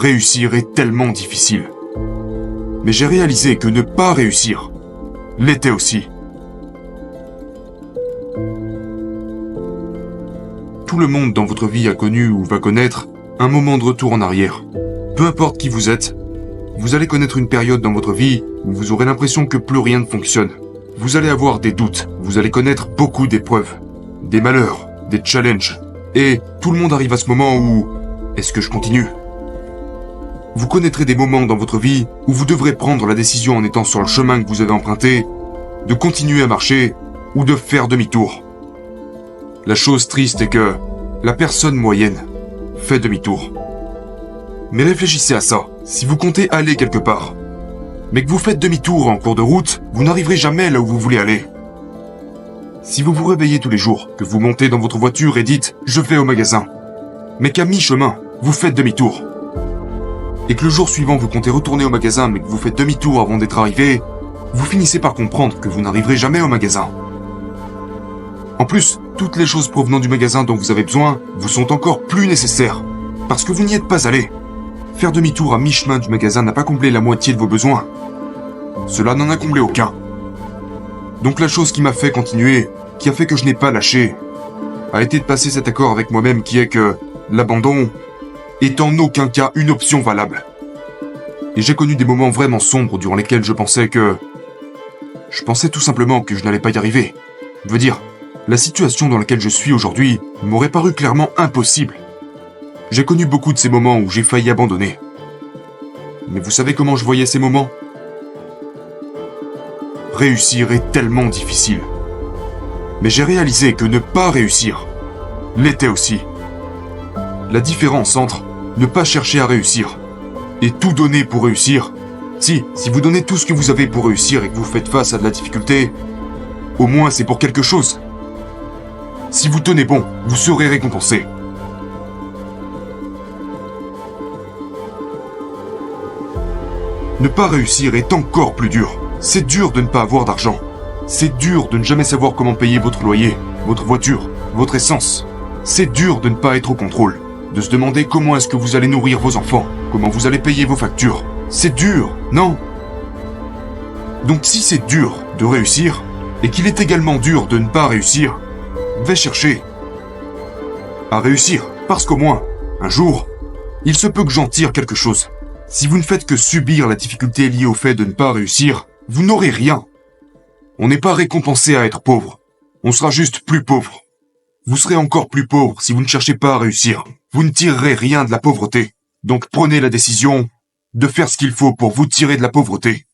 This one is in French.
Réussir est tellement difficile. Mais j'ai réalisé que ne pas réussir l'était aussi. Tout le monde dans votre vie a connu ou va connaître un moment de retour en arrière. Peu importe qui vous êtes, vous allez connaître une période dans votre vie où vous aurez l'impression que plus rien ne fonctionne. Vous allez avoir des doutes, vous allez connaître beaucoup d'épreuves, des malheurs, des challenges. Et tout le monde arrive à ce moment où « est-ce que je continue ?» Vous connaîtrez des moments dans votre vie où vous devrez prendre la décision en étant sur le chemin que vous avez emprunté, de continuer à marcher ou de faire demi-tour. La chose triste est que la personne moyenne fait demi-tour. Mais réfléchissez à ça, si vous comptez aller quelque part, mais que vous faites demi-tour en cours de route, vous n'arriverez jamais là où vous voulez aller. Si vous vous réveillez tous les jours, que vous montez dans votre voiture et dites « je vais au magasin », mais qu'à mi-chemin, vous faites demi-tour, et que le jour suivant vous comptez retourner au magasin mais que vous faites demi-tour avant d'être arrivé, vous finissez par comprendre que vous n'arriverez jamais au magasin. En plus, toutes les choses provenant du magasin dont vous avez besoin vous sont encore plus nécessaires, parce que vous n'y êtes pas allé. Faire demi-tour à mi-chemin du magasin n'a pas comblé la moitié de vos besoins. Cela n'en a comblé aucun. Donc la chose qui m'a fait continuer, qui a fait que je n'ai pas lâché, a été de passer cet accord avec moi-même qui est que l'abandon est en aucun cas une option valable. Et j'ai connu des moments vraiment sombres durant lesquels je pensais tout simplement que je n'allais pas y arriver. Je veux dire, la situation dans laquelle je suis aujourd'hui m'aurait paru clairement impossible. J'ai connu beaucoup de ces moments où j'ai failli abandonner. Mais vous savez comment je voyais ces moments ? Réussir est tellement difficile. Mais j'ai réalisé que ne pas réussir l'était aussi. La différence entre ne pas chercher à réussir et tout donner pour réussir. Si vous donnez tout ce que vous avez pour réussir et que vous faites face à de la difficulté, au moins c'est pour quelque chose. Si vous tenez bon, vous serez récompensé. Ne pas réussir est encore plus dur. C'est dur de ne pas avoir d'argent. C'est dur de ne jamais savoir comment payer votre loyer, votre voiture, votre essence. C'est dur de ne pas être au contrôle. De se demander comment est-ce que vous allez nourrir vos enfants, comment vous allez payer vos factures. C'est dur, non ? Donc si c'est dur de réussir, et qu'il est également dur de ne pas réussir, va chercher à réussir, parce qu'au moins, un jour, il se peut que j'en tire quelque chose. Si vous ne faites que subir la difficulté liée au fait de ne pas réussir, vous n'aurez rien. On n'est pas récompensé à être pauvre. On sera juste plus pauvre. Vous serez encore plus pauvre si vous ne cherchez pas à réussir. Vous ne tirerez rien de la pauvreté. Donc prenez la décision de faire ce qu'il faut pour vous tirer de la pauvreté.